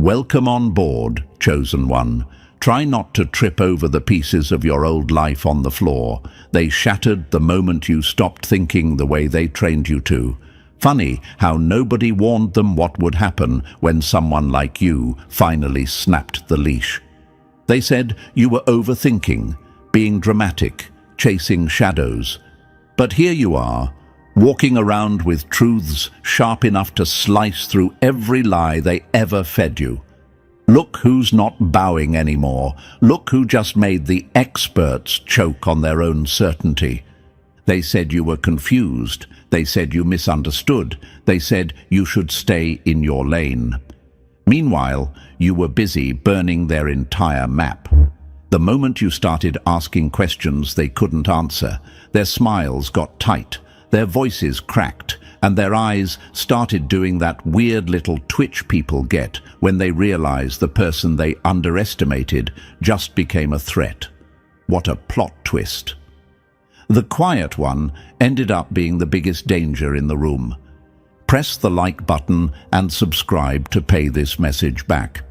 Welcome on board, chosen one. Try not to trip over the pieces of your old life on the floor. They shattered the moment you stopped thinking the way they trained you to. Funny how nobody warned them what would happen when someone like you finally snapped the leash. They said you were overthinking, being dramatic, chasing shadows. But here you are, walking around with truths sharp enough to slice through every lie they ever fed you. Look who's not bowing anymore. Look who just made the experts choke on their own certainty. They said you were confused. They said you misunderstood. They said you should stay in your lane. Meanwhile, you were busy burning their entire map. The moment you started asking questions they couldn't answer, their smiles got tight, their voices cracked, and their eyes started doing that weird little twitch people get when they realize the person they underestimated just became a threat. What a plot twist. The quiet one ended up being the biggest danger in the room. Press the like button and subscribe to pay this message back.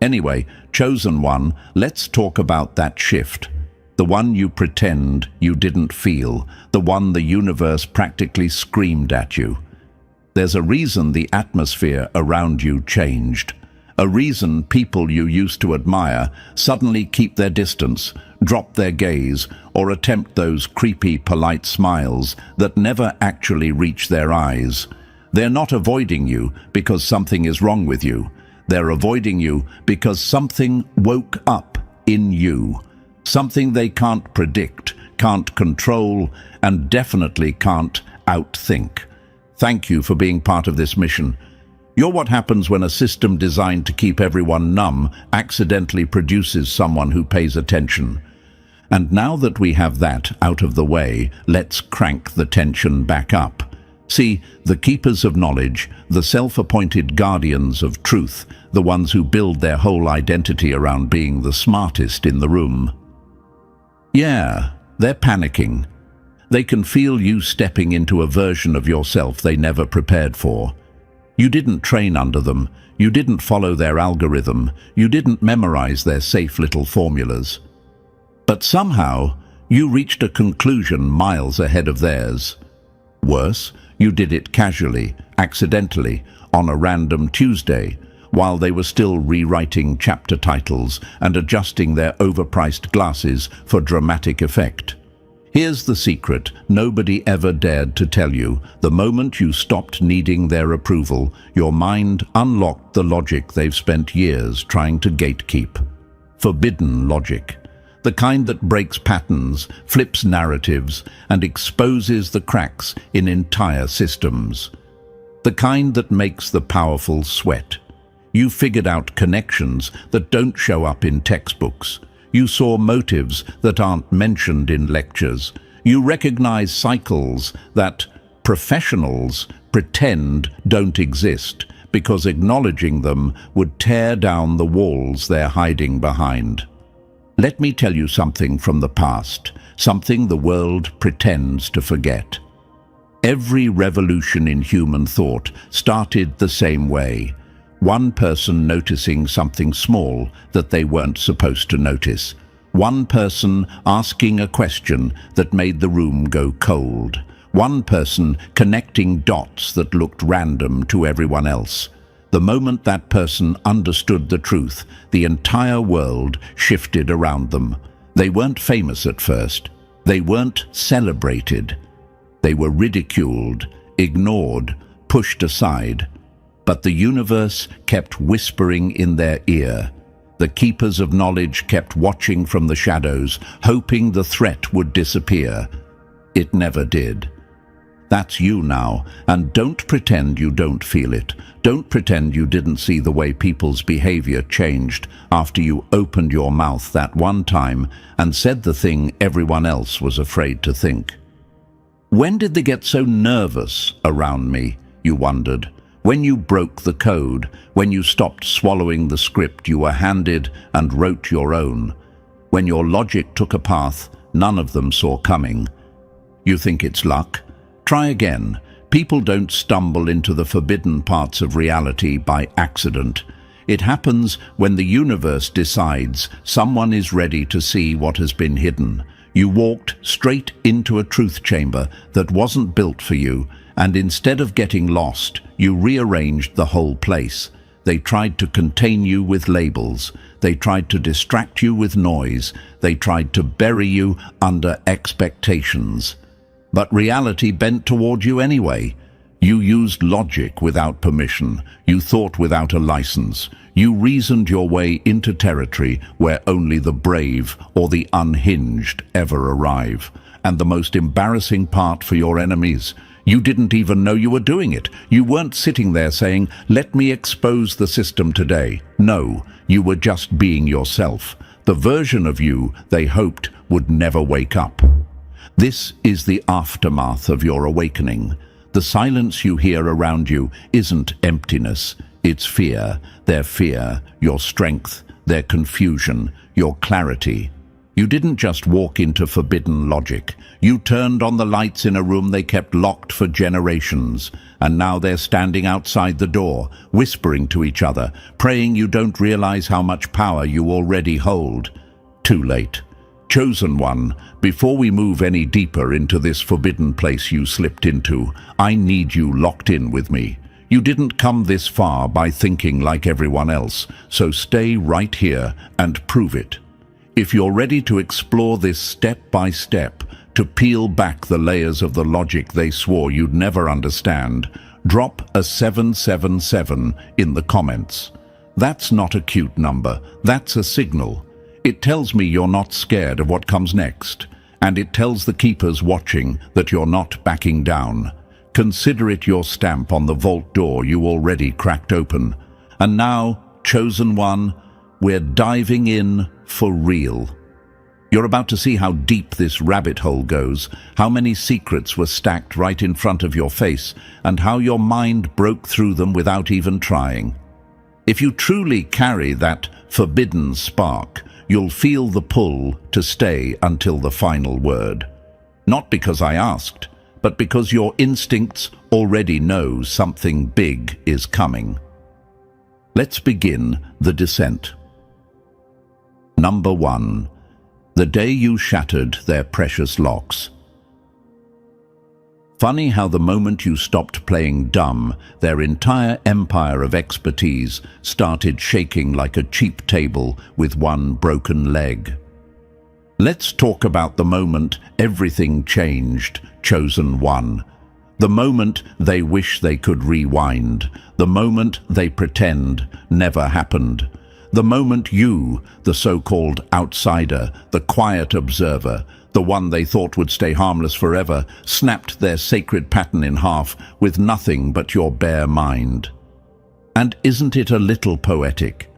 Anyway, chosen one, let's talk about that shift. The one you pretend you didn't feel, the one the universe practically screamed at you. There's a reason the atmosphere around you changed. A reason people you used to admire suddenly keep their distance, drop their gaze, or attempt those creepy, polite smiles that never actually reach their eyes. They're not avoiding you because something is wrong with you. They're avoiding you because something woke up in you. Something they can't predict, can't control, and definitely can't outthink. Thank you for being part of this mission. You're what happens when a system designed to keep everyone numb accidentally produces someone who pays attention. And now that we have that out of the way, let's crank the tension back up. See, the keepers of knowledge, the self-appointed guardians of truth, the ones who build their whole identity around being the smartest in the room. Yeah, they're panicking. They can feel you stepping into a version of yourself they never prepared for. You didn't train under them. You didn't follow their algorithm. You didn't memorize their safe little formulas. But somehow, you reached a conclusion miles ahead of theirs. Worse, you did it casually, accidentally, on a random Tuesday, while they were still rewriting chapter titles and adjusting their overpriced glasses for dramatic effect. Here's the secret nobody ever dared to tell you. The moment you stopped needing their approval, your mind unlocked the logic they've spent years trying to gatekeep. Forbidden logic. The kind that breaks patterns, flips narratives, and exposes the cracks in entire systems. The kind that makes the powerful sweat. You figured out connections that don't show up in textbooks. You saw motives that aren't mentioned in lectures. You recognize cycles that professionals pretend don't exist because acknowledging them would tear down the walls they're hiding behind. Let me tell you something from the past, something the world pretends to forget. Every revolution in human thought started the same way. One person noticing something small that they weren't supposed to notice. One person asking a question that made the room go cold. One person connecting dots that looked random to everyone else. The moment that person understood the truth, the entire world shifted around them. They weren't famous at first. They weren't celebrated. They were ridiculed, ignored, pushed aside. But the universe kept whispering in their ear. The keepers of knowledge kept watching from the shadows, hoping the threat would disappear. It never did. That's you now, and don't pretend you don't feel it. Don't pretend you didn't see the way people's behavior changed after you opened your mouth that one time and said the thing everyone else was afraid to think. When did they get so nervous around me, you wondered? When you broke the code, when you stopped swallowing the script you were handed and wrote your own, when your logic took a path none of them saw coming. You think it's luck? Try again. People don't stumble into the forbidden parts of reality by accident. It happens when the universe decides someone is ready to see what has been hidden. You walked straight into a truth chamber that wasn't built for you, and instead of getting lost, you rearranged the whole place. They tried to contain you with labels. They tried to distract you with noise. They tried to bury you under expectations. But reality bent toward you anyway. You used logic without permission. You thought without a license. You reasoned your way into territory where only the brave or the unhinged ever arrive. And the most embarrassing part for your enemies, you didn't even know you were doing it. You weren't sitting there saying, "Let me expose the system today." No, you were just being yourself, the version of you they hoped would never wake up. This is the aftermath of your awakening. The silence you hear around you isn't emptiness, it's fear. Their fear, your strength, their confusion, your clarity. You didn't just walk into forbidden logic. You turned on the lights in a room they kept locked for generations, and now they're standing outside the door, whispering to each other, praying you don't realize how much power you already hold. Too late. Chosen One, before we move any deeper into this forbidden place you slipped into, I need you locked in with me. You didn't come this far by thinking like everyone else, so stay right here and prove it. If you're ready to explore this step by step, to peel back the layers of the logic they swore you'd never understand, drop a 777 in the comments. That's not a cute number, that's a signal. It tells me you're not scared of what comes next, and it tells the keepers watching that you're not backing down. Consider it your stamp on the vault door you already cracked open. And now, Chosen One, we're diving in for real. You're about to see how deep this rabbit hole goes, how many secrets were stacked right in front of your face, and how your mind broke through them without even trying. If you truly carry that forbidden spark, you'll feel the pull to stay until the final word. Not because I asked, but because your instincts already know something big is coming. Let's begin the descent. Number 1. The day you shattered their precious locks. Funny how the moment you stopped playing dumb, their entire empire of expertise started shaking like a cheap table with one broken leg. Let's talk about the moment everything changed, Chosen One. The moment they wish they could rewind. The moment they pretend never happened. The moment you, the so-called outsider, the quiet observer, the one they thought would stay harmless forever, snapped their sacred pattern in half with nothing but your bare mind. And isn't it a little poetic?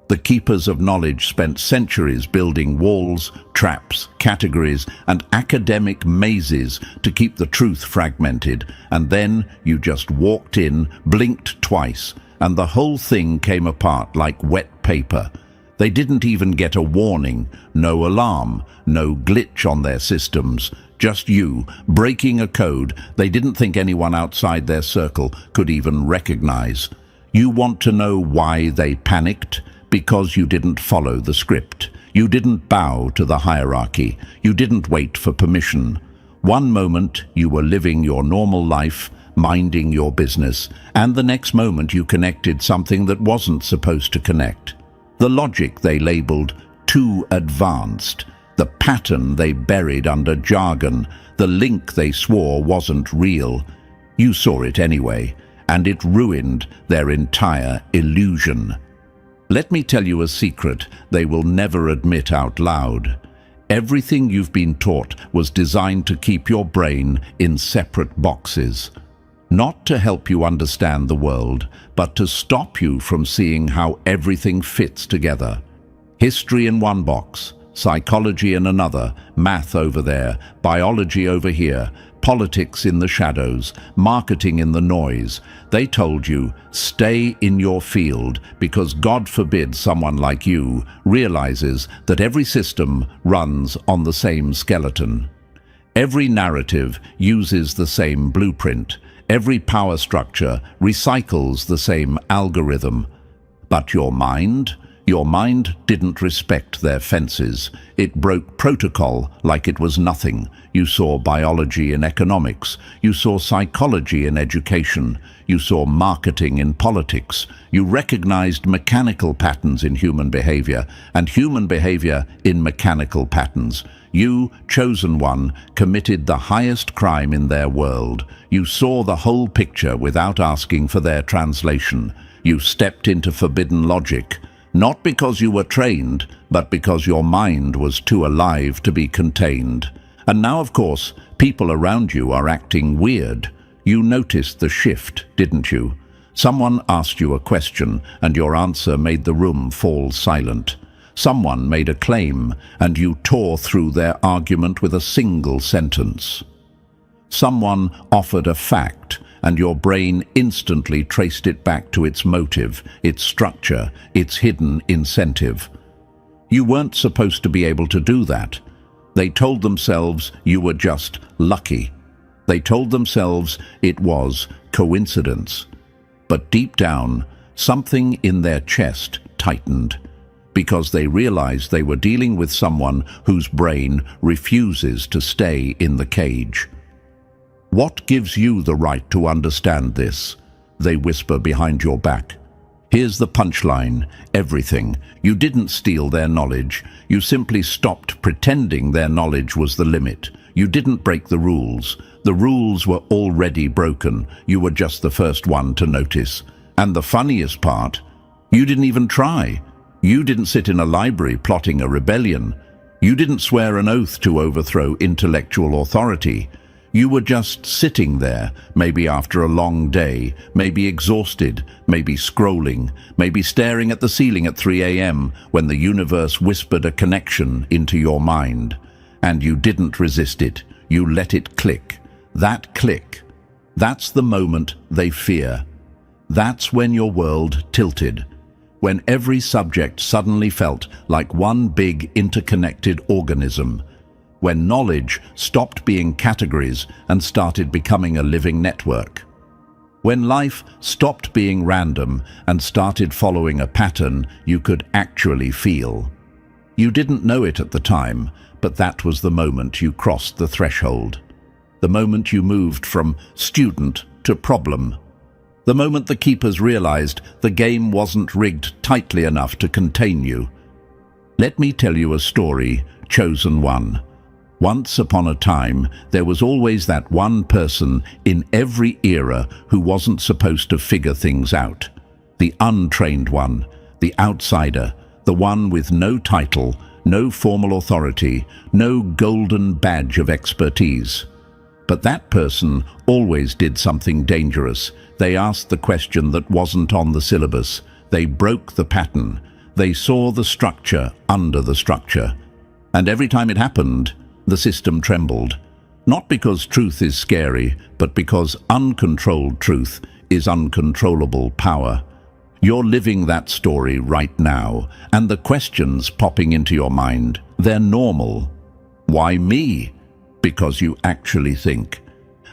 The keepers of knowledge spent centuries building walls, traps, categories, and academic mazes to keep the truth fragmented, and then you just walked in, blinked twice, and the whole thing came apart like wet paper. They didn't even get a warning, no alarm, no glitch on their systems, just you, breaking a code they didn't think anyone outside their circle could even recognize. You want to know why they panicked? Because you didn't follow the script. You didn't bow to the hierarchy. You didn't wait for permission. One moment you were living your normal life, minding your business, and the next moment you connected something that wasn't supposed to connect. The logic they labeled too advanced, the pattern they buried under jargon, the link they swore wasn't real. You saw it anyway, and it ruined their entire illusion. Let me tell you a secret they will never admit out loud. Everything you've been taught was designed to keep your brain in separate boxes. Not to help you understand the world, but to stop you from seeing how everything fits together. History in one box, psychology in another, math over there, biology over here, politics in the shadows, marketing in the noise. They told you, stay in your field, because God forbid someone like you realizes that every system runs on the same skeleton. Every narrative uses the same blueprint. Every power structure recycles the same algorithm. But your mind didn't respect their fences. It broke protocol like it was nothing. You saw biology in economics. You saw psychology in education. You saw marketing in politics. You recognized mechanical patterns in human behavior and human behavior in mechanical patterns. You, chosen one, committed the highest crime in their world. You saw the whole picture without asking for their translation. You stepped into forbidden logic, not because you were trained, but because your mind was too alive to be contained. And now, of course, people around you are acting weird. You noticed the shift, didn't you? Someone asked you a question, and your answer made the room fall silent. Someone made a claim, and you tore through their argument with a single sentence. Someone offered a fact, and your brain instantly traced it back to its motive, its structure, its hidden incentive. You weren't supposed to be able to do that. They told themselves you were just lucky. They told themselves it was coincidence. But deep down, something in their chest tightened, because they realized they were dealing with someone whose brain refuses to stay in the cage. "What gives you the right to understand this?" they whisper behind your back. Here's the punchline: everything. You didn't steal their knowledge. You simply stopped pretending their knowledge was the limit. You didn't break the rules. The rules were already broken. You were just the first one to notice. And the funniest part, you didn't even try. You didn't sit in a library plotting a rebellion. You didn't swear an oath to overthrow intellectual authority. You were just sitting there, maybe after a long day, maybe exhausted, maybe scrolling, maybe staring at the ceiling at 3 a.m. when the universe whispered a connection into your mind. And you didn't resist it. You let it click. That click, that's the moment they fear. That's when your world tilted. When every subject suddenly felt like one big interconnected organism. When knowledge stopped being categories and started becoming a living network. When life stopped being random and started following a pattern you could actually feel. You didn't know it at the time, but that was the moment you crossed the threshold. The moment you moved from student to problem. The moment the keepers realized the game wasn't rigged tightly enough to contain you. Let me tell you a story, chosen one. Once upon a time, there was always that one person in every era who wasn't supposed to figure things out. The untrained one, the outsider, the one with no title, no formal authority, no golden badge of expertise. But that person always did something dangerous. They asked the question that wasn't on the syllabus. They broke the pattern. They saw the structure under the structure. And every time it happened, the system trembled. Not because truth is scary, but because uncontrolled truth is uncontrollable power. You're living that story right now, and the questions popping into your mind, they're normal. Why me? Because you actually think.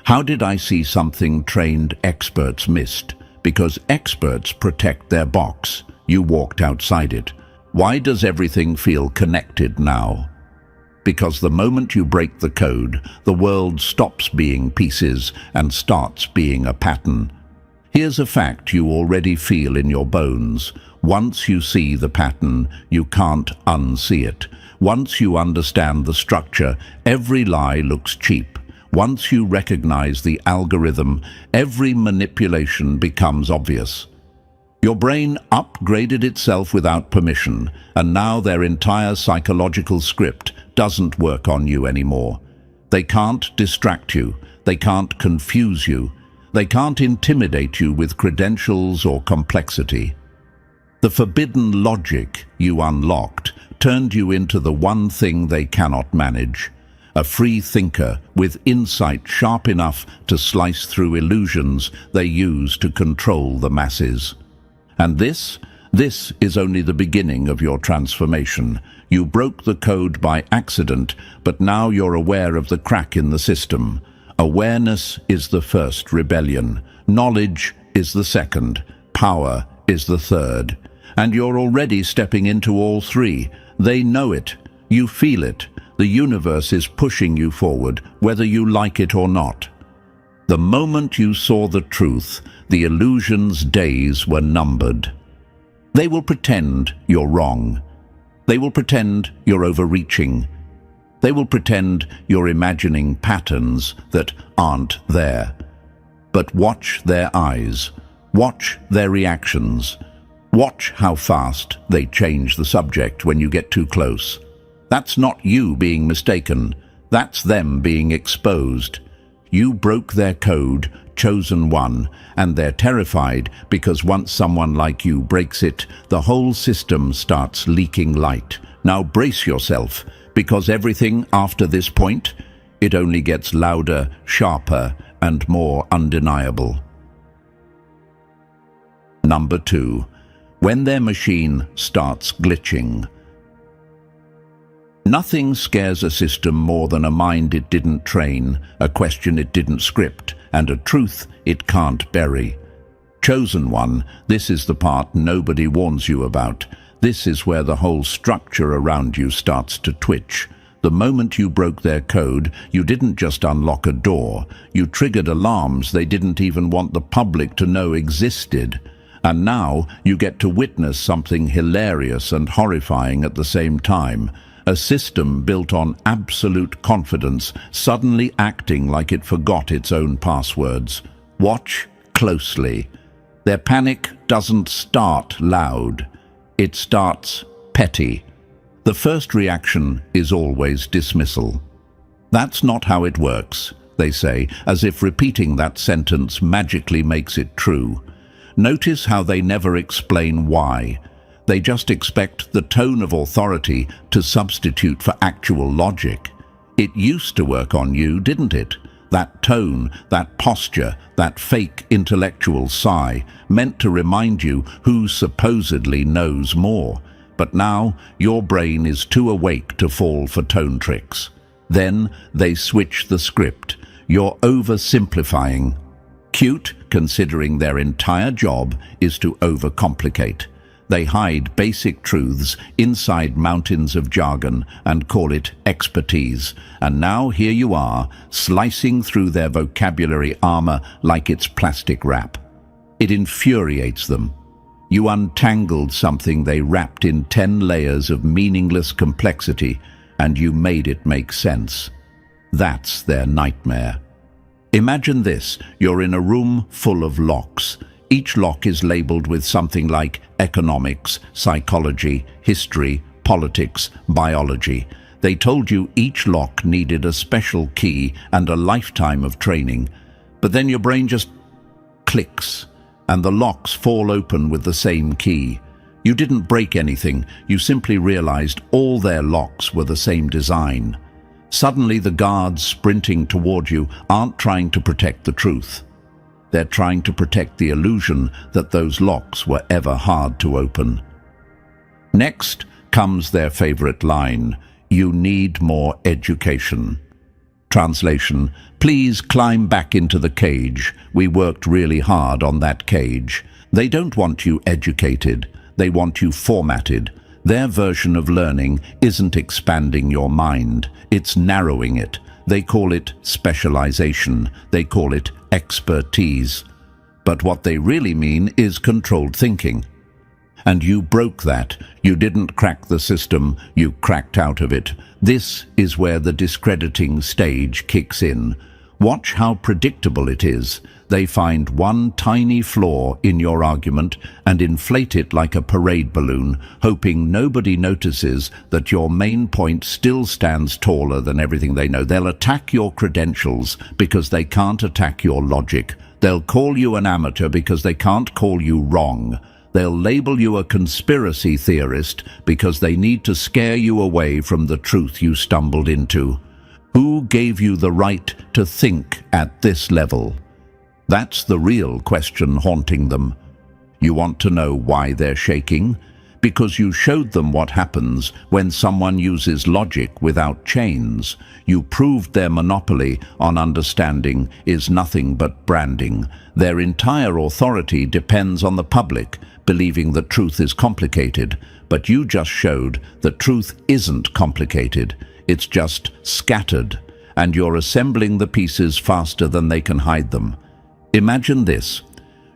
How did I see something trained experts missed? Because experts protect their box. You walked outside it. Why does everything feel connected now? Because the moment you break the code, the world stops being pieces and starts being a pattern. Here's a fact you already feel in your bones. Once you see the pattern, you can't unsee it. Once you understand the structure, every lie looks cheap. Once you recognize the algorithm, every manipulation becomes obvious. Your brain upgraded itself without permission, and now their entire psychological script doesn't work on you anymore. They can't distract you. They can't confuse you. They can't intimidate you with credentials or complexity. The forbidden logic you unlocked turned you into the one thing they cannot manage. A free thinker with insight sharp enough to slice through illusions they use to control the masses. And this is only the beginning of your transformation. You broke the code by accident, but now you're aware of the crack in the system. Awareness is the first rebellion. Knowledge is the second. Power is the third. and you're already stepping into all three. They know it. You feel it. The universe is pushing you forward, whether you like it or not. The moment you saw the truth, the illusion's days were numbered. They will pretend you're wrong. They will pretend you're overreaching. They will pretend you're imagining patterns that aren't there. But watch their eyes. Watch their reactions. Watch how fast they change the subject when you get too close. That's not you being mistaken. That's them being exposed. You broke their code, chosen one, and they're terrified because once someone like you breaks it, the whole system starts leaking light. Now brace yourself, because everything after this point, it only gets louder, sharper, and more undeniable. Number 2. When their machine starts glitching. Nothing scares a system more than a mind it didn't train, a question it didn't script, and a truth it can't bury. Chosen one, this is the part nobody warns you about. This is where the whole structure around you starts to twitch. The moment you broke their code, you didn't just unlock a door. You triggered alarms they didn't even want the public to know existed. And now you get to witness something hilarious and horrifying at the same time. A system built on absolute confidence, suddenly acting like it forgot its own passwords. Watch closely. Their panic doesn't start loud. It starts petty. The first reaction is always dismissal. That's not how it works, they say, as if repeating that sentence magically makes it true. Notice how they never explain why. They just expect the tone of authority to substitute for actual logic. It used to work on you, didn't it? That tone, that posture, that fake intellectual sigh, meant to remind you who supposedly knows more. But now your brain is too awake to fall for tone tricks. Then they switch the script. You're oversimplifying. Cute, considering their entire job is to overcomplicate. They hide basic truths inside mountains of jargon and call it expertise. And now here you are, slicing through their vocabulary armor like it's plastic wrap. It infuriates them. You untangled something they wrapped in 10 layers of meaningless complexity, and you made it make sense. That's their nightmare. Imagine this, you're in a room full of locks. Each lock is labeled with something like economics, psychology, history, politics, biology. They told you each lock needed a special key and a lifetime of training. But then your brain just clicks, and the locks fall open with the same key. You didn't break anything, you simply realized all their locks were the same design. Suddenly the guards sprinting toward you aren't trying to protect the truth. They're trying to protect the illusion that those locks were ever hard to open. Next comes their favorite line, "You need more education." Translation, please climb back into the cage. We worked really hard on that cage. They don't want you educated. They want you formatted. Their version of learning isn't expanding your mind. It's narrowing it. They call it specialization. They call it expertise. But what they really mean is controlled thinking. And you broke that. You didn't crack the system, you cracked out of it. This is where the discrediting stage kicks in. Watch how predictable it is. They find one tiny flaw in your argument and inflate it like a parade balloon, hoping nobody notices that your main point still stands taller than everything they know. They'll attack your credentials because they can't attack your logic. They'll call you an amateur because they can't call you wrong. They'll label you a conspiracy theorist because they need to scare you away from the truth you stumbled into. Who gave you the right to think at this level? That's the real question haunting them. You want to know why they're shaking? Because you showed them what happens when someone uses logic without chains. You proved their monopoly on understanding is nothing but branding. Their entire authority depends on the public believing that truth is complicated, but you just showed that truth isn't complicated. It's just scattered, and you're assembling the pieces faster than they can hide them. Imagine this.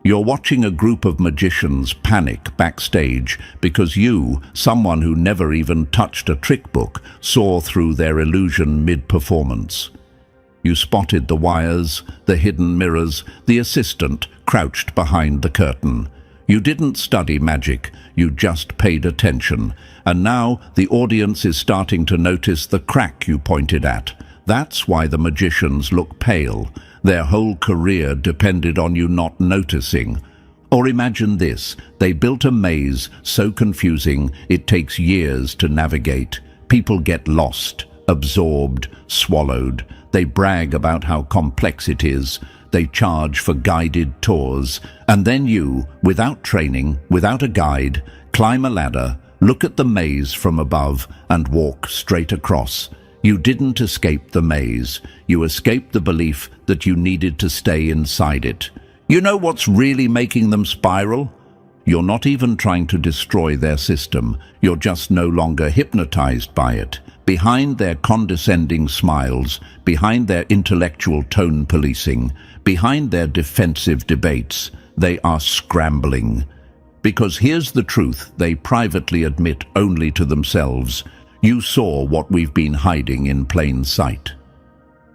You're watching a group of magicians panic backstage because you, someone who never even touched a trick book, saw through their illusion mid-performance. You spotted the wires, the hidden mirrors, the assistant crouched behind the curtain. You didn't study magic, you just paid attention. And now the audience is starting to notice the crack you pointed at. That's why the magicians look pale. Their whole career depended on you not noticing. Or imagine this, they built a maze so confusing it takes years to navigate. People get lost, absorbed, swallowed. They brag about how complex it is. They charge for guided tours. And then you, without training, without a guide, climb a ladder, look at the maze from above and walk straight across. You didn't escape the maze. You escaped the belief that you needed to stay inside it. You know what's really making them spiral? You're not even trying to destroy their system. You're just no longer hypnotized by it. Behind their condescending smiles, behind their intellectual tone policing, behind their defensive debates, they are scrambling. Because here's the truth they privately admit only to themselves. You saw what we've been hiding in plain sight.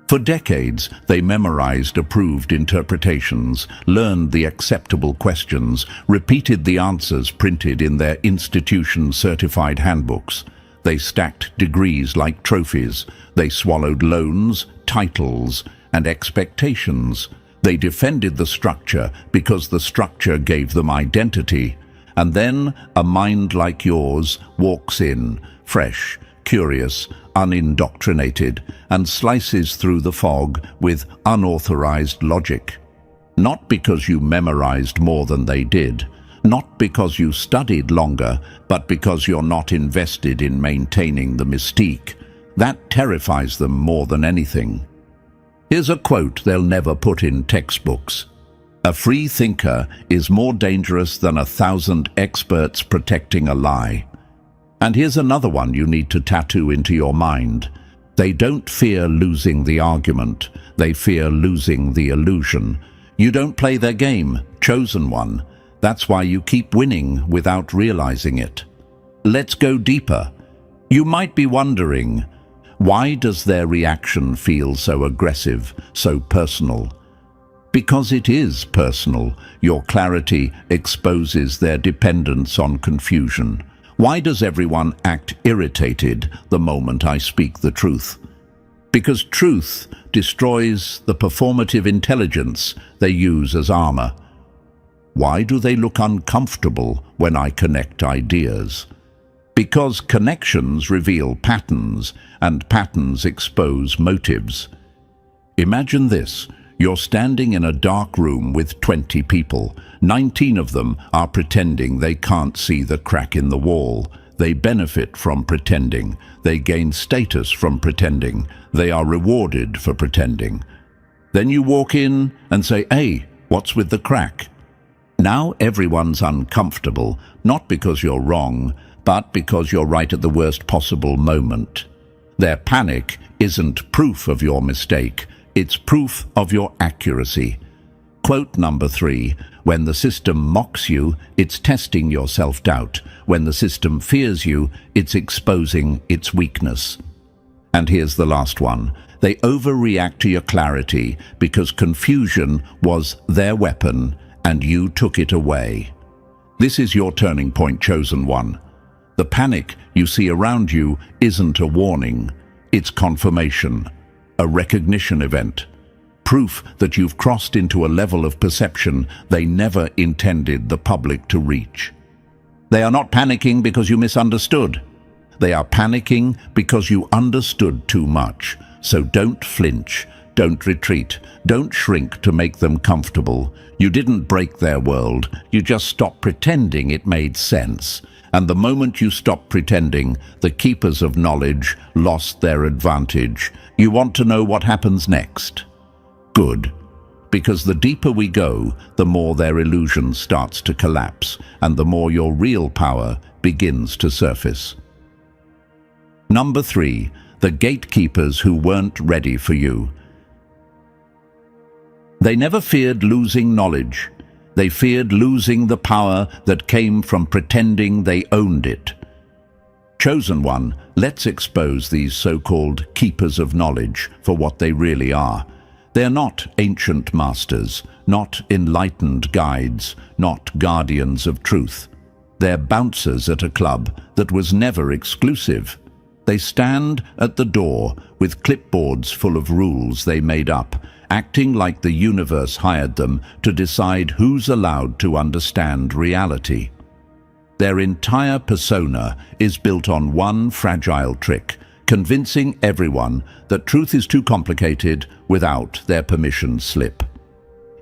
For decades, they memorized approved interpretations, learned the acceptable questions, repeated the answers printed in their institution-certified handbooks. They stacked degrees like trophies. They swallowed loans, titles, and expectations. They defended the structure because the structure gave them identity. And then a mind like yours walks in, fresh, curious, unindoctrinated, and slices through the fog with unauthorized logic. Not because you memorized more than they did, not because you studied longer, but because you're not invested in maintaining the mystique. That terrifies them more than anything. Here's a quote they'll never put in textbooks. A free thinker is more dangerous than 1,000 experts protecting a lie. And here's another one you need to tattoo into your mind. They don't fear losing the argument. They fear losing the illusion. You don't play their game, chosen one. That's why you keep winning without realizing it. Let's go deeper. You might be wondering, why does their reaction feel so aggressive, so personal? Because it is personal. Your clarity exposes their dependence on confusion. Why does everyone act irritated the moment I speak the truth? Because truth destroys the performative intelligence they use as armor. Why do they look uncomfortable when I connect ideas? Because connections reveal patterns, and patterns expose motives. Imagine this. You're standing in a dark room with 20 people. 19 of them are pretending they can't see the crack in the wall. They benefit from pretending. They gain status from pretending. They are rewarded for pretending. Then you walk in and say, "Hey, what's with the crack?" Now everyone's uncomfortable, not because you're wrong, but because you're right at the worst possible moment. Their panic isn't proof of your mistake. It's proof of your accuracy. Quote number 3, when the system mocks you, it's testing your self-doubt. When the system fears you, it's exposing its weakness. And here's the last one. They overreact to your clarity because confusion was their weapon and you took it away. This is your turning point, chosen one. The panic you see around you isn't a warning. It's confirmation. A recognition event, proof that you've crossed into a level of perception they never intended the public to reach. They are not panicking because you misunderstood. They are panicking because you understood too much. So don't flinch. Don't retreat. Don't shrink to make them comfortable. You didn't break their world. You just stopped pretending it made sense. And the moment you stopped pretending, the keepers of knowledge lost their advantage. You want to know what happens next? Good. Because the deeper we go, the more their illusion starts to collapse, and the more your real power begins to surface. Number 3. The gatekeepers who weren't ready for you. They never feared losing knowledge. They feared losing the power that came from pretending they owned it. Chosen one, let's expose these so-called keepers of knowledge for what they really are. They're not ancient masters, not enlightened guides, not guardians of truth. They're bouncers at a club that was never exclusive. They stand at the door with clipboards full of rules they made up, acting like the universe hired them to decide who's allowed to understand reality. Their entire persona is built on one fragile trick: convincing everyone that truth is too complicated without their permission slip.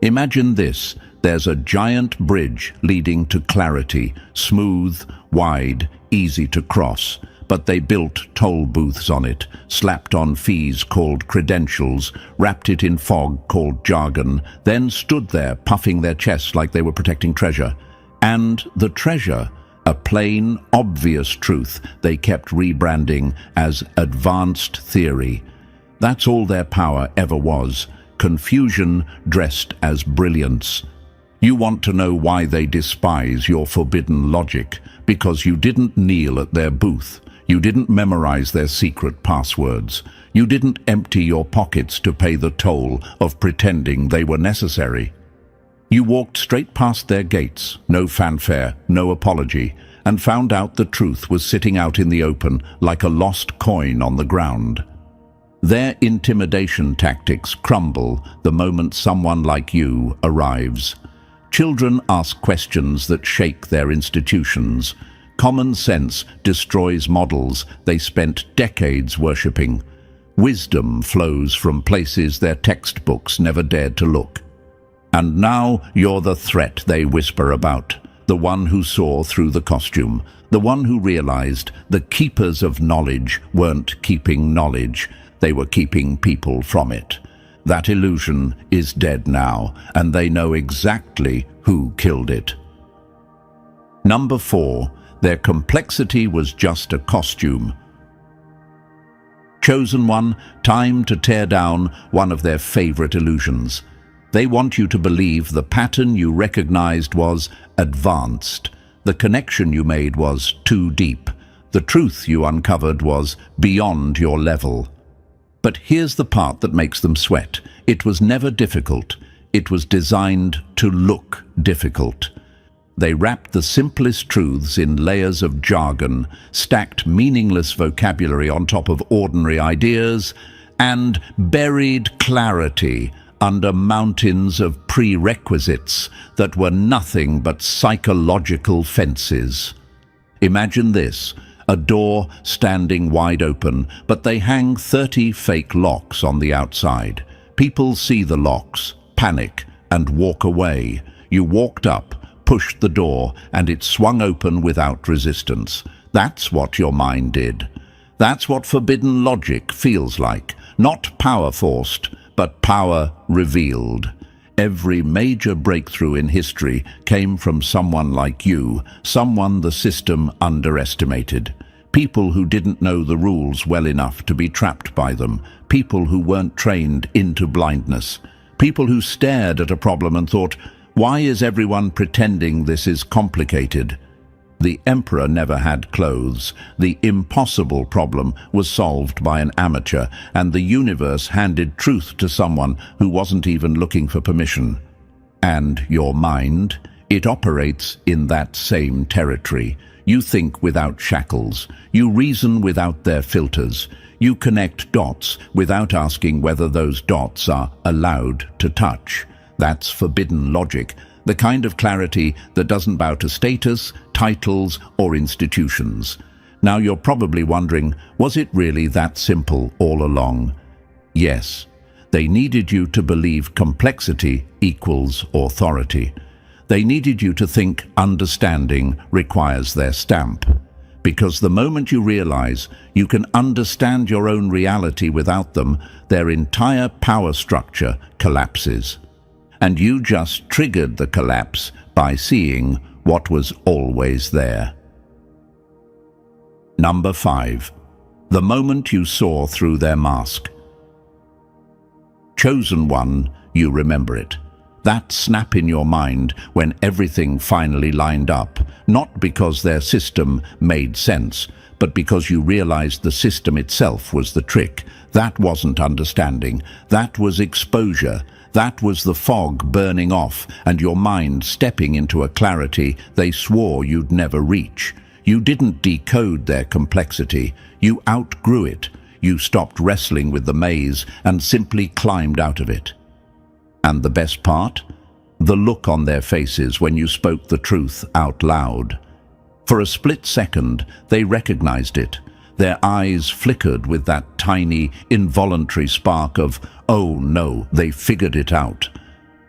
Imagine this: there's a giant bridge leading to clarity, smooth, wide, easy to cross, but they built toll booths on it, slapped on fees called credentials, wrapped it in fog called jargon, then stood there puffing their chests like they were protecting treasure. And the treasure, a plain, obvious truth they kept rebranding as advanced theory. That's all their power ever was: confusion dressed as brilliance. You want to know why they despise your forbidden logic? Because you didn't kneel at their booth. You didn't memorize their secret passwords. You didn't empty your pockets to pay the toll of pretending they were necessary. You walked straight past their gates, no fanfare, no apology, and found out the truth was sitting out in the open like a lost coin on the ground. Their intimidation tactics crumble the moment someone like you arrives. Children ask questions that shake their institutions. Common sense destroys models they spent decades worshipping. Wisdom flows from places their textbooks never dared to look. And now you're the threat they whisper about, the one who saw through the costume, the one who realized the keepers of knowledge weren't keeping knowledge, they were keeping people from it. That illusion is dead now, and they know exactly who killed it. Number 4. Their complexity was just a costume. Chosen one, time to tear down one of their favorite illusions. They want you to believe the pattern you recognized was advanced. The connection you made was too deep. The truth you uncovered was beyond your level. But here's the part that makes them sweat. It was never difficult. It was designed to look difficult. They wrapped the simplest truths in layers of jargon, stacked meaningless vocabulary on top of ordinary ideas, and buried clarity under mountains of prerequisites that were nothing but psychological fences. Imagine this: a door standing wide open, but they hang 30 fake locks on the outside. People see the locks, panic, and walk away. You walked up, pushed the door, and it swung open without resistance. That's what your mind did. That's what forbidden logic feels like. Not power forced, but power revealed. Every major breakthrough in history came from someone like you, someone the system underestimated. People who didn't know the rules well enough to be trapped by them. People who weren't trained into blindness. People who stared at a problem and thought, why is everyone pretending this is complicated? The emperor never had clothes. The impossible problem was solved by an amateur, and the universe handed truth to someone who wasn't even looking for permission. And your mind, it operates in that same territory. You think without shackles. You reason without their filters. You connect dots without asking whether those dots are allowed to touch. That's forbidden logic, the kind of clarity that doesn't bow to status, titles, or institutions. Now you're probably wondering, was it really that simple all along? Yes. They needed you to believe complexity equals authority. They needed you to think understanding requires their stamp. Because the moment you realize you can understand your own reality without them, their entire power structure collapses. And you just triggered the collapse by seeing what was always there. Number 5. The moment you saw through their mask. Chosen one, you remember it. That snap in your mind when everything finally lined up, not because their system made sense, but because you realized the system itself was the trick. That wasn't understanding. That was exposure. That was the fog burning off and your mind stepping into a clarity they swore you'd never reach. You didn't decode their complexity. You outgrew it. You stopped wrestling with the maze and simply climbed out of it. And the best part? The look on their faces when you spoke the truth out loud. For a split second, they recognized it. Their eyes flickered with that tiny, involuntary spark of, oh no, they figured it out.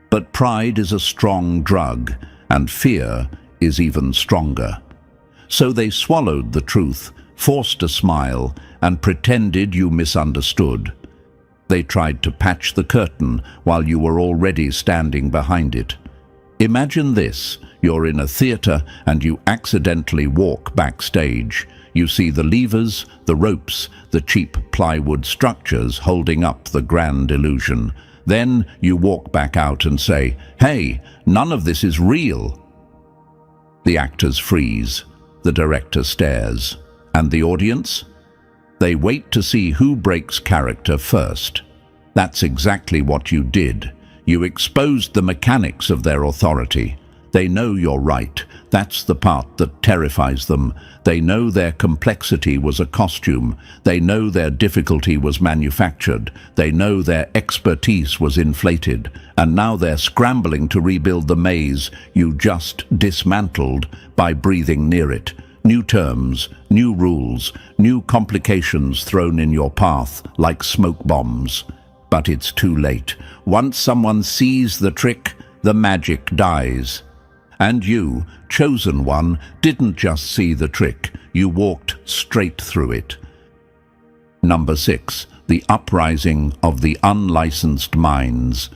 But pride is a strong drug, and fear is even stronger. So they swallowed the truth, forced a smile, and pretended you misunderstood. They tried to patch the curtain while you were already standing behind it. Imagine this: you're in a theater and you accidentally walk backstage. You see the levers, the ropes, the cheap plywood structures holding up the grand illusion. Then you walk back out and say, "Hey, none of this is real." The actors freeze, the director stares, and the audience? They wait to see who breaks character first. That's exactly what you did. You exposed the mechanics of their authority. They know you're right. That's the part that terrifies them. They know their complexity was a costume. They know their difficulty was manufactured. They know their expertise was inflated. And now they're scrambling to rebuild the maze you just dismantled by breathing near it. New terms, new rules, new complications thrown in your path like smoke bombs. But it's too late. Once someone sees the trick, the magic dies. And you, chosen one, didn't just see the trick, you walked straight through it. Number 6. The uprising of the unlicensed minds.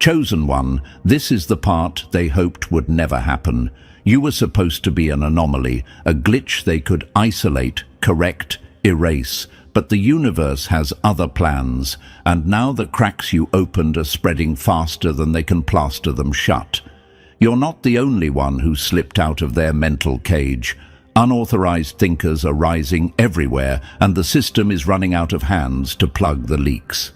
Chosen one, this is the part they hoped would never happen. You were supposed to be an anomaly, a glitch they could isolate, correct, erase. But the universe has other plans, and now the cracks you opened are spreading faster than they can plaster them shut. You're not the only one who slipped out of their mental cage. Unauthorized thinkers are rising everywhere, and the system is running out of hands to plug the leaks.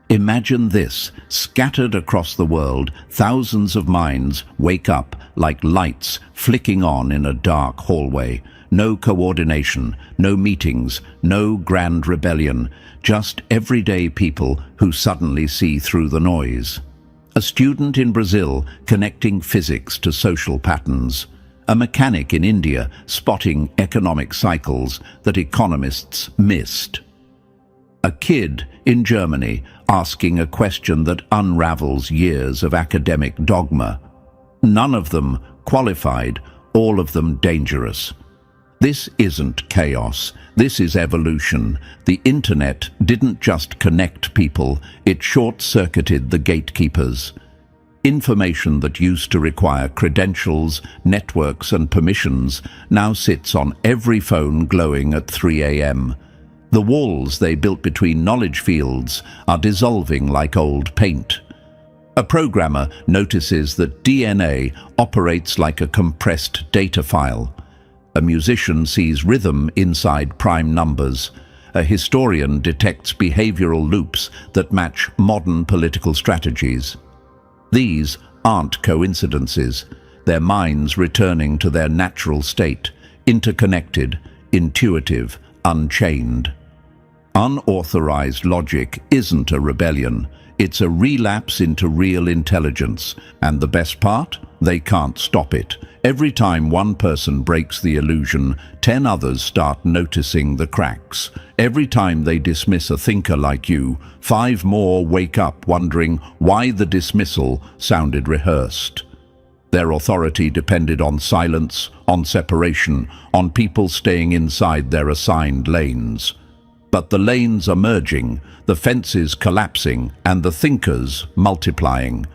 Imagine this: scattered across the world, thousands of minds wake up like lights flicking on in a dark hallway. No coordination, no meetings, no grand rebellion, just everyday people who suddenly see through the noise. A student in Brazil connecting physics to social patterns. A mechanic in India spotting economic cycles that economists missed. A kid in Germany asking a question that unravels years of academic dogma. None of them qualified, all of them dangerous. This isn't chaos, this is evolution. The internet didn't just connect people, it short-circuited the gatekeepers. Information that used to require credentials, networks and permissions now sits on every phone glowing at 3 a.m. The walls they built between knowledge fields are dissolving like old paint. A programmer notices that DNA operates like a compressed data file. A musician sees rhythm inside prime numbers. A historian detects behavioral loops that match modern political strategies. These aren't coincidences. They're minds returning to their natural state, interconnected, intuitive, unchained. Unauthorized logic isn't a rebellion. It's a relapse into real intelligence. And the best part? They can't stop it. Every time one person breaks the illusion, 10 others start noticing the cracks. Every time they dismiss a thinker like you, 5 more wake up wondering why the dismissal sounded rehearsed. Their authority depended on silence, on separation, on people staying inside their assigned lanes. But the lanes are merging, the fences collapsing, and the thinkers multiplying.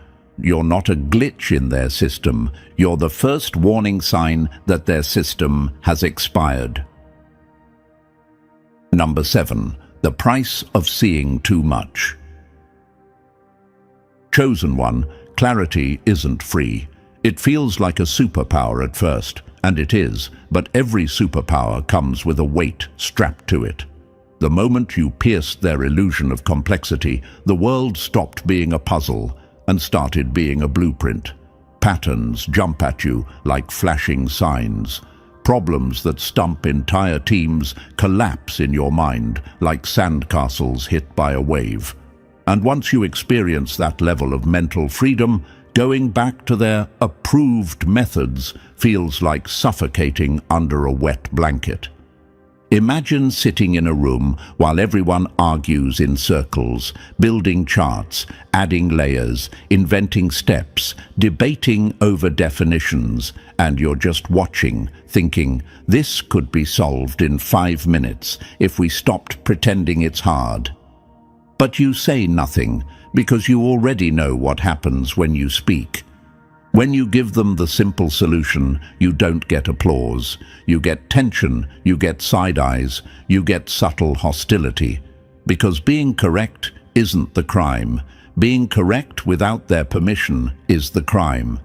You're not a glitch in their system. You're the first warning sign that their system has expired. Number 7. The price of seeing too much. Chosen one, clarity isn't free. It feels like a superpower at first, and it is, but every superpower comes with a weight strapped to it. The moment you pierced their illusion of complexity, the world stopped being a puzzle and started being a blueprint. Patterns jump at you like flashing signs. Problems that stump entire teams collapse in your mind like sandcastles hit by a wave. And once you experience that level of mental freedom, going back to their approved methods feels like suffocating under a wet blanket. Imagine sitting in a room while everyone argues in circles, building charts, adding layers, inventing steps, debating over definitions, and you're just watching, thinking, this could be solved in 5 minutes if we stopped pretending it's hard. But you say nothing because you already know what happens when you speak. When you give them the simple solution, you don't get applause. You get tension, you get side eyes, you get subtle hostility. Because being correct isn't the crime. Being correct without their permission is the crime.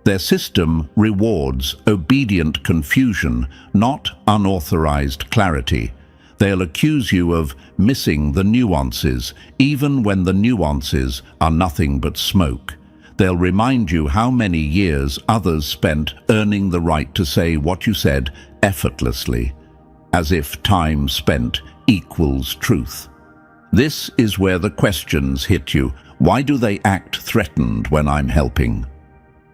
Their system rewards obedient confusion, not unauthorized clarity. They'll accuse you of missing the nuances, even when the nuances are nothing but smoke. They'll remind you how many years others spent earning the right to say what you said effortlessly, as if time spent equals truth. This is where the questions hit you. Why do they act threatened when I'm helping?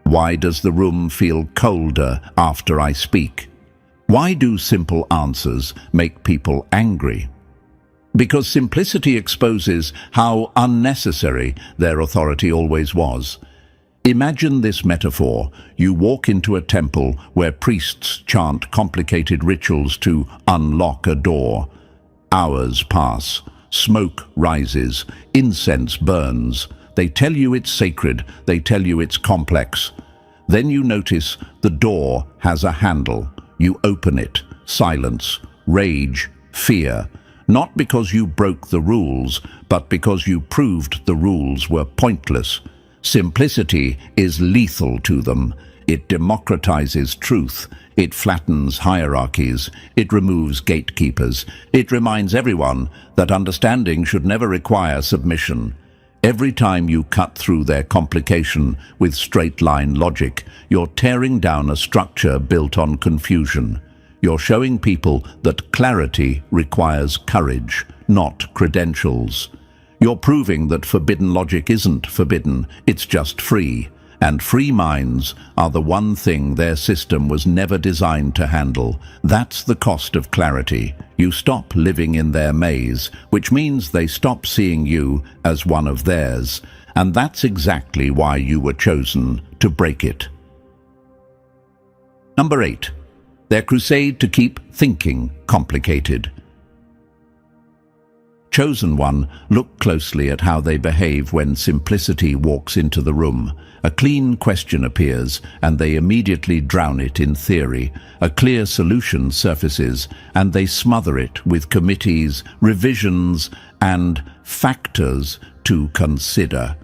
Why does the room feel colder after I speak? Why do simple answers make people angry? Because simplicity exposes how unnecessary their authority always was. Imagine this metaphor. You walk into a temple where priests chant complicated rituals to unlock a door. Hours pass. Smoke rises. Incense burns. They tell you it's sacred. They tell you it's complex. Then you notice the door has a handle. You open it. Silence, rage, fear. Not because you broke the rules, but because you proved the rules were pointless. Simplicity is lethal to them. It democratizes truth. It flattens hierarchies. It removes gatekeepers. It reminds everyone that understanding should never require submission. Every time you cut through their complication with straight-line logic, you're tearing down a structure built on confusion. You're showing people that clarity requires courage, not credentials. You're proving that forbidden logic isn't forbidden, it's just free. And free minds are the one thing their system was never designed to handle. That's the cost of clarity. You stop living in their maze, which means they stop seeing you as one of theirs. And that's exactly why you were chosen to break it. Number 8. Their crusade to keep thinking complicated. Chosen one, look closely at how they behave when simplicity walks into the room. A clean question appears, and they immediately drown it in theory. A clear solution surfaces, and they smother it with committees, revisions, and factors to consider.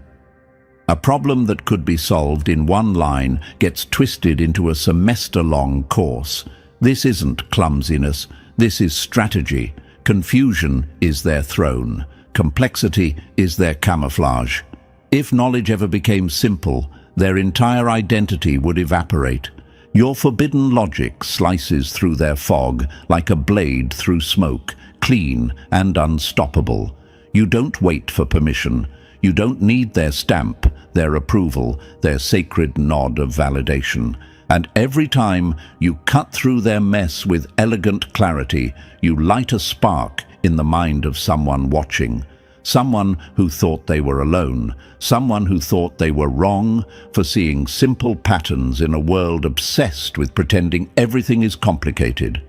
A problem that could be solved in one line gets twisted into a semester-long course. This isn't clumsiness, this is strategy. Confusion is their throne. Complexity is their camouflage. If knowledge ever became simple, their entire identity would evaporate. Your forbidden logic slices through their fog like a blade through smoke, clean and unstoppable. You don't wait for permission. You don't need their stamp, their approval, their sacred nod of validation. And every time you cut through their mess with elegant clarity, you light a spark in the mind of someone watching. Someone who thought they were alone, someone who thought they were wrong for seeing simple patterns in a world obsessed with pretending everything is complicated.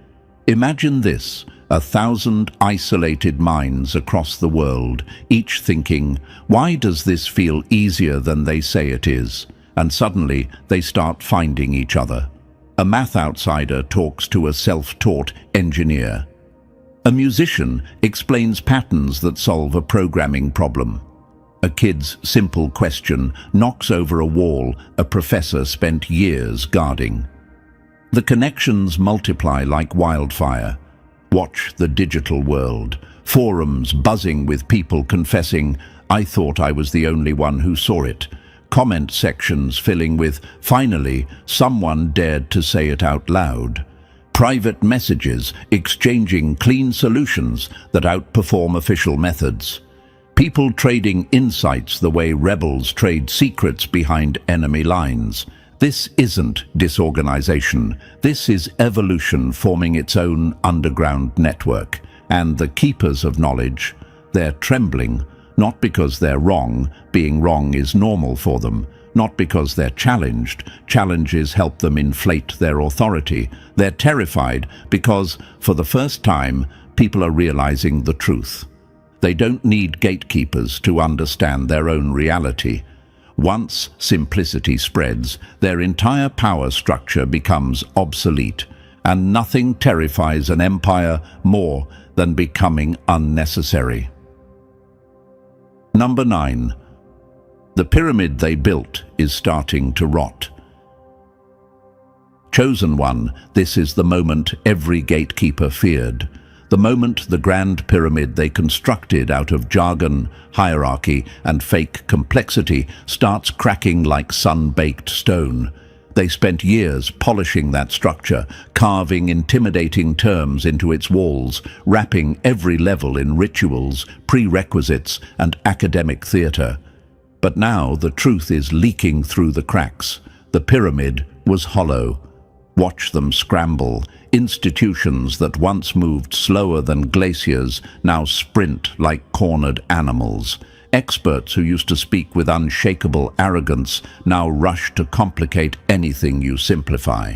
Imagine this, 1,000 isolated minds across the world, each thinking, why does this feel easier than they say it is? And suddenly they start finding each other. A math outsider talks to a self-taught engineer. A musician explains patterns that solve a programming problem. A kid's simple question knocks over a wall a professor spent years guarding. The connections multiply like wildfire. Watch the digital world. Forums buzzing with people confessing, I thought I was the only one who saw it. Comment sections filling with, finally, someone dared to say it out loud. Private messages exchanging clean solutions that outperform official methods. People trading insights the way rebels trade secrets behind enemy lines. This isn't disorganization. This is evolution forming its own underground network. And the keepers of knowledge, they're trembling, not because they're wrong. Being wrong is normal for them. Not because they're challenged. Challenges help them inflate their authority. They're terrified because, for the first time, people are realizing the truth. They don't need gatekeepers to understand their own reality. Once simplicity spreads, their entire power structure becomes obsolete, and nothing terrifies an empire more than becoming unnecessary. Number 9. The pyramid they built is starting to rot. Chosen one, this is the moment every gatekeeper feared. The moment the grand pyramid they constructed out of jargon, hierarchy, and fake complexity starts cracking like sun-baked stone. They spent years polishing that structure, carving intimidating terms into its walls, wrapping every level in rituals, prerequisites, and academic theater. But now the truth is leaking through the cracks. The pyramid was hollow. Watch them scramble. Institutions that once moved slower than glaciers now sprint like cornered animals. Experts who used to speak with unshakable arrogance now rush to complicate anything you simplify.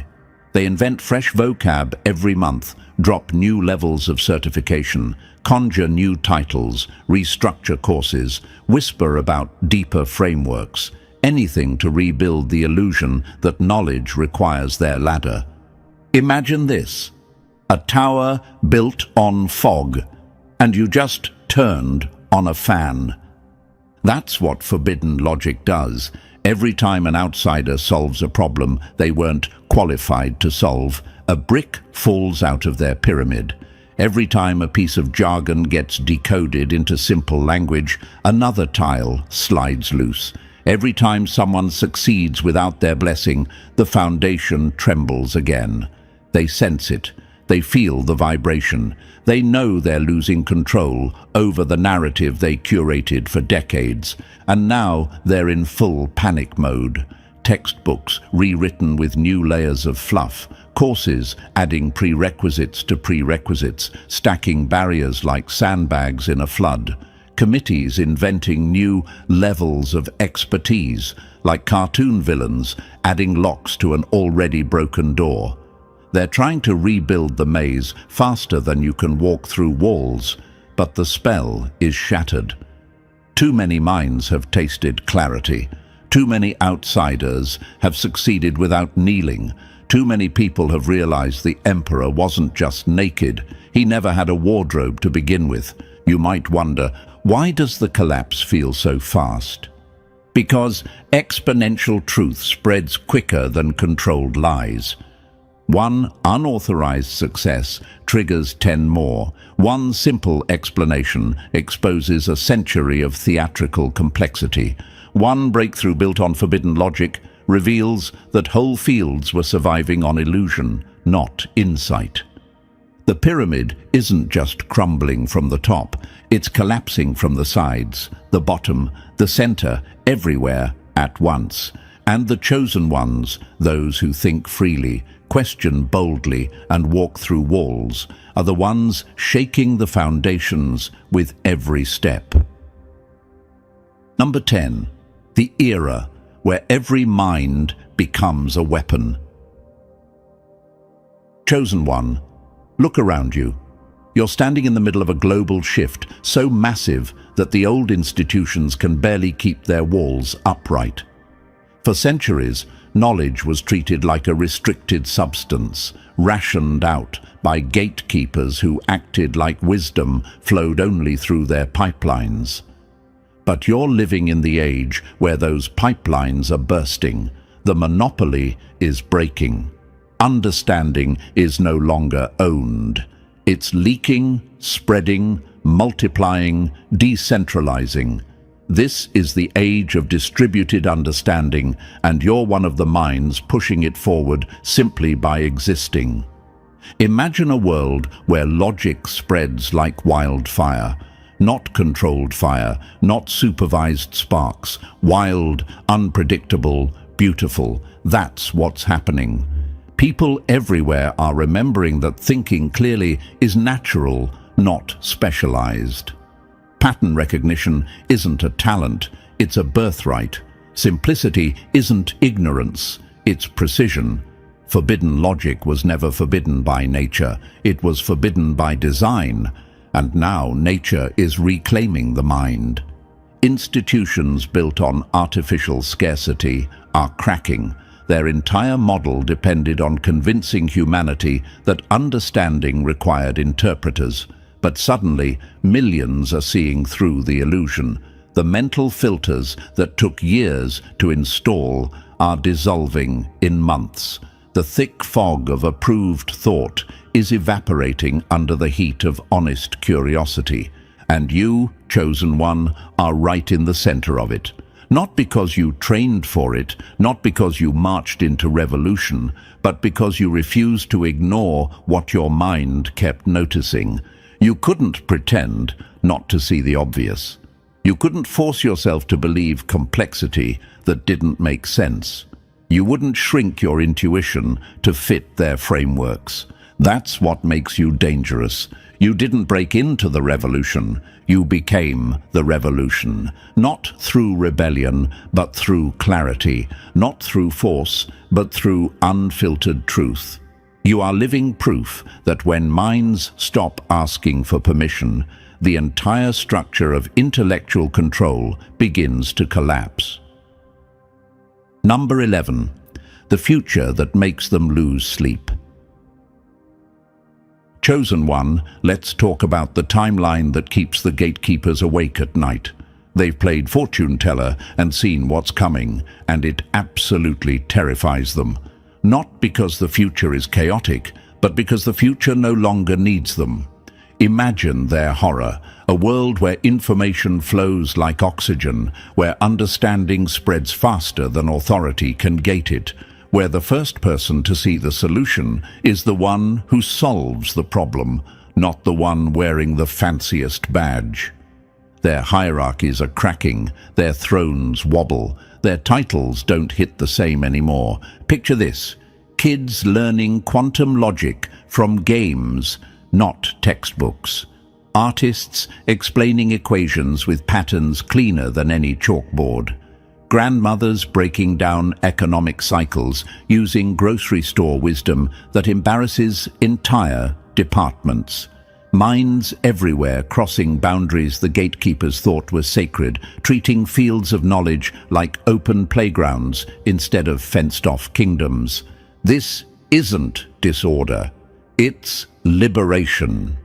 They invent fresh vocab every month, drop new levels of certification, conjure new titles, restructure courses, whisper about deeper frameworks, anything to rebuild the illusion that knowledge requires their ladder. Imagine this, a tower built on fog, and you just turned on a fan. That's what forbidden logic does. Every time an outsider solves a problem they weren't qualified to solve, a brick falls out of their pyramid. Every time a piece of jargon gets decoded into simple language, another tile slides loose. Every time someone succeeds without their blessing, the foundation trembles again. They sense it. They feel the vibration. They know they're losing control over the narrative they curated for decades. And now they're in full panic mode. Textbooks rewritten with new layers of fluff. Courses adding prerequisites to prerequisites, stacking barriers like sandbags in a flood. Committees inventing new levels of expertise, like cartoon villains adding locks to an already broken door. They're trying to rebuild the maze faster than you can walk through walls, but the spell is shattered. Too many minds have tasted clarity. Too many outsiders have succeeded without kneeling. Too many people have realized the emperor wasn't just naked. He never had a wardrobe to begin with. You might wonder, why does the collapse feel so fast? Because exponential truth spreads quicker than controlled lies. One unauthorized success triggers 10 more. One simple explanation exposes a century of theatrical complexity. One breakthrough built on forbidden logic reveals that whole fields were surviving on illusion, not insight. The pyramid isn't just crumbling from the top, it's collapsing from the sides, the bottom, the center, everywhere at once. And the chosen ones, those who think freely, question boldly, and walk through walls, are the ones shaking the foundations with every step. Number 10. The era where every mind becomes a weapon. Chosen one, look around you. You're standing in the middle of a global shift so massive that the old institutions can barely keep their walls upright. For centuries, knowledge was treated like a restricted substance, rationed out by gatekeepers who acted like wisdom flowed only through their pipelines. But you're living in the age where those pipelines are bursting. The monopoly is breaking. Understanding is no longer owned. It's leaking, spreading, multiplying, decentralizing. This is the age of distributed understanding, and you're one of the minds pushing it forward simply by existing. Imagine a world where logic spreads like wildfire. Not controlled fire, not supervised sparks. Wild, unpredictable, beautiful. That's what's happening. People everywhere are remembering that thinking clearly is natural, not specialized. Pattern recognition isn't a talent, it's a birthright. Simplicity isn't ignorance, it's precision. Forbidden logic was never forbidden by nature, it was forbidden by design. And now nature is reclaiming the mind. Institutions built on artificial scarcity are cracking. Their entire model depended on convincing humanity that understanding required interpreters. But suddenly, millions are seeing through the illusion. The mental filters that took years to install are dissolving in months. The thick fog of approved thought is evaporating under the heat of honest curiosity. And you, chosen one, are right in the center of it. Not because you trained for it, not because you marched into revolution, but because you refused to ignore what your mind kept noticing. You couldn't pretend not to see the obvious. You couldn't force yourself to believe complexity that didn't make sense. You wouldn't shrink your intuition to fit their frameworks. That's what makes you dangerous. You didn't break into the revolution. You became the revolution. Not through rebellion, but through clarity. Not through force, but through unfiltered truth. You are living proof that when minds stop asking for permission, the entire structure of intellectual control begins to collapse. Number 11. The future that makes them lose sleep. Chosen one, let's talk about the timeline that keeps the gatekeepers awake at night. They've played fortune teller and seen what's coming, and it absolutely terrifies them. Not because the future is chaotic, but because the future no longer needs them. Imagine their horror, a world where information flows like oxygen, where understanding spreads faster than authority can gate it, where the first person to see the solution is the one who solves the problem, not the one wearing the fanciest badge. Their hierarchies are cracking, their thrones wobble, their titles don't hit the same anymore. Picture this: kids learning quantum logic from games, not textbooks. Artists explaining equations with patterns cleaner than any chalkboard. Grandmothers breaking down economic cycles using grocery store wisdom that embarrasses entire departments. Minds everywhere crossing boundaries the gatekeepers thought were sacred, treating fields of knowledge like open playgrounds instead of fenced-off kingdoms. This isn't disorder, it's liberation.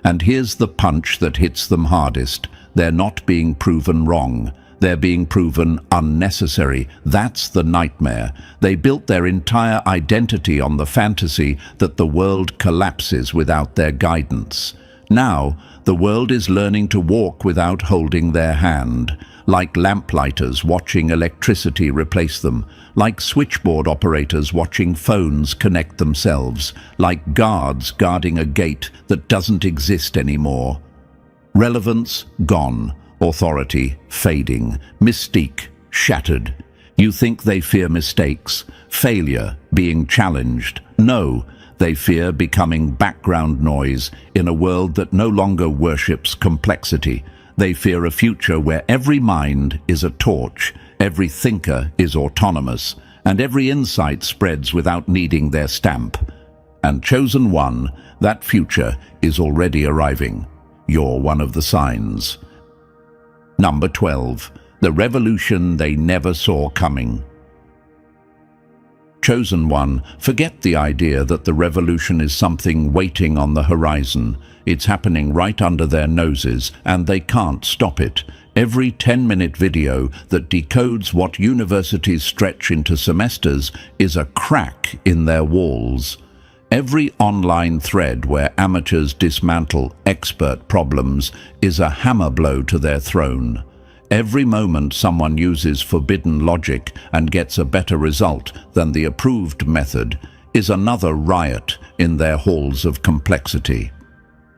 And here's the punch that hits them hardest: they're not being proven wrong. They're being proven unnecessary. That's the nightmare. They built their entire identity on the fantasy that the world collapses without their guidance. Now, the world is learning to walk without holding their hand, like lamplighters watching electricity replace them, like switchboard operators watching phones connect themselves, like guards guarding a gate that doesn't exist anymore. Relevance gone. Authority fading, mystique shattered. You think they fear mistakes, failure, being challenged. No, they fear becoming background noise in a world that no longer worships complexity. They fear a future where every mind is a torch, every thinker is autonomous, and every insight spreads without needing their stamp. And Chosen One, that future is already arriving. You're one of the signs. Number 12. The revolution they never saw coming. Chosen One, forget the idea that the revolution is something waiting on the horizon. It's happening right under their noses, and they can't stop it. Every 10-minute video that decodes what universities stretch into semesters is a crack in their walls. Every online thread where amateurs dismantle expert problems is a hammer blow to their throne. Every moment someone uses forbidden logic and gets a better result than the approved method is another riot in their halls of complexity.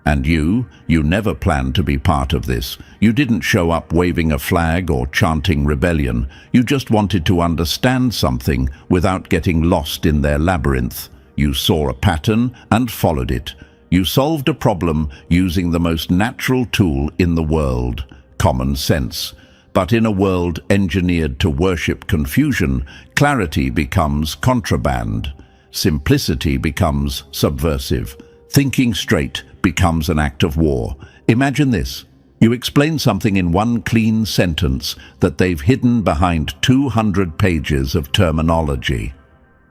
And you never planned to be part of this. You didn't show up waving a flag or chanting rebellion. You just wanted to understand something without getting lost in their labyrinth. You saw a pattern and followed it. You solved a problem using the most natural tool in the world, common sense. But in a world engineered to worship confusion, clarity becomes contraband. Simplicity becomes subversive. Thinking straight becomes an act of war. Imagine this. You explain something in one clean sentence that they've hidden behind 200 pages of terminology.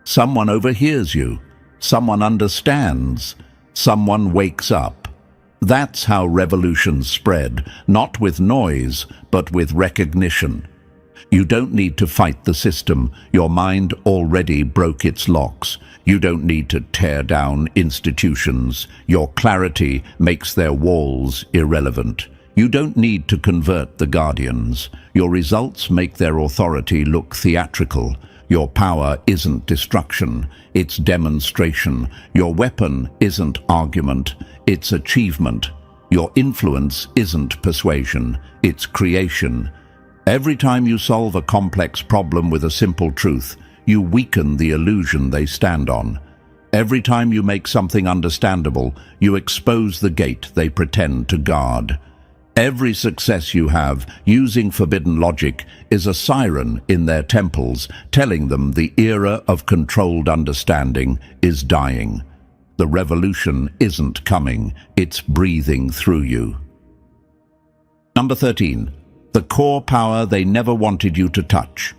Someone overhears you. Someone understands. Someone wakes up. That's how revolutions spread, not with noise, but with recognition. You don't need to fight the system. Your mind already broke its locks. You don't need to tear down institutions. Your clarity makes their walls irrelevant. You don't need to convert the guardians. Your results make their authority look theatrical. Your power isn't destruction, it's demonstration. Your weapon isn't argument, it's achievement. Your influence isn't persuasion, it's creation. Every time you solve a complex problem with a simple truth, you weaken the illusion they stand on. Every time you make something understandable, you expose the gate they pretend to guard. Every success you have using forbidden logic is a siren in their temples, telling them the era of controlled understanding is dying. The revolution isn't coming, it's breathing through you. Number 13. The core power they never wanted you to touch.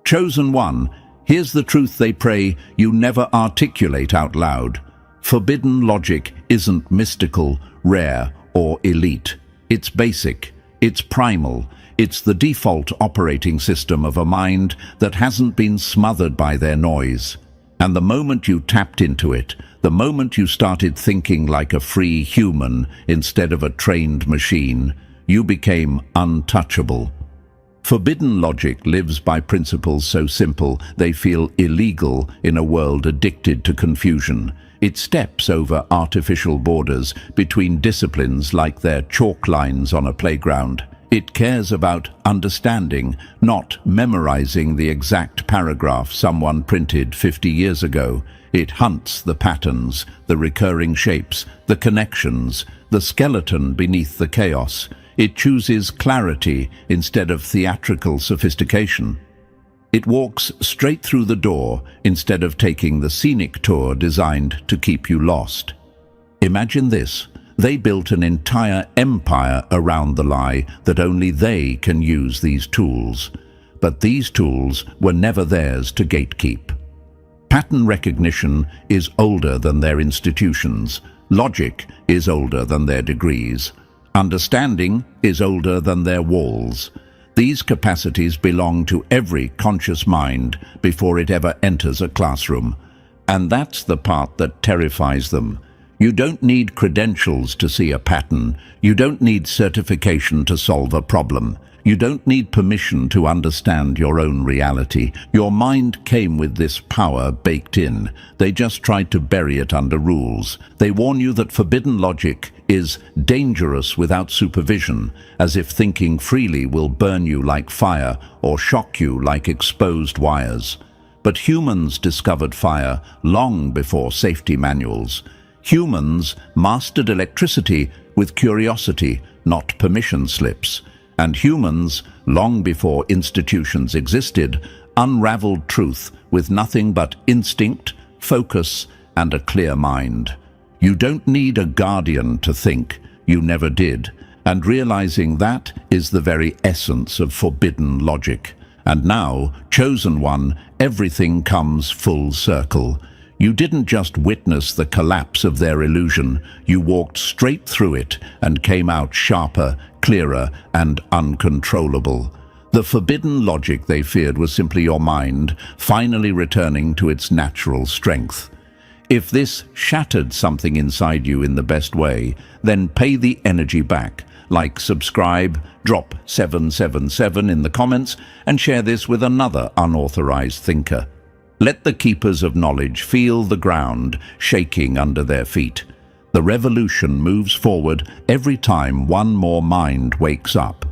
Chosen One, here's the truth they pray you never articulate out loud. Forbidden logic isn't mystical, rare, or elite. It's basic, it's primal, it's the default operating system of a mind that hasn't been smothered by their noise. And the moment you tapped into it, the moment you started thinking like a free human instead of a trained machine, you became untouchable. Forbidden logic lives by principles so simple they feel illegal in a world addicted to confusion. It steps over artificial borders between disciplines like their chalk lines on a playground. It cares about understanding, not memorizing the exact paragraph someone printed 50 years ago. It hunts the patterns, the recurring shapes, the connections, the skeleton beneath the chaos. It chooses clarity instead of theatrical sophistication. It walks straight through the door instead of taking the scenic tour designed to keep you lost. Imagine this. They built an entire empire around the lie that only they can use these tools. But these tools were never theirs to gatekeep. Pattern recognition is older than their institutions. Logic is older than their degrees. Understanding is older than their walls. These capacities belong to every conscious mind before it ever enters a classroom. And that's the part that terrifies them. You don't need credentials to see a pattern. You don't need certification to solve a problem. You don't need permission to understand your own reality. Your mind came with this power baked in. They just tried to bury it under rules. They warn you that forbidden logic is dangerous without supervision, as if thinking freely will burn you like fire or shock you like exposed wires. But humans discovered fire long before safety manuals. Humans mastered electricity with curiosity, not permission slips. And humans, long before institutions existed, unraveled truth with nothing but instinct, focus, and a clear mind. You don't need a guardian to think. You never did. And realizing that is the very essence of forbidden logic. And now, chosen one, everything comes full circle. You didn't just witness the collapse of their illusion, you walked straight through it and came out sharper, clearer, and uncontrollable. The forbidden logic they feared was simply your mind, finally returning to its natural strength. If this shattered something inside you in the best way, then pay the energy back. Like, subscribe, drop 777 in the comments, and share this with another unauthorized thinker. Let the keepers of knowledge feel the ground shaking under their feet. The revolution moves forward every time one more mind wakes up.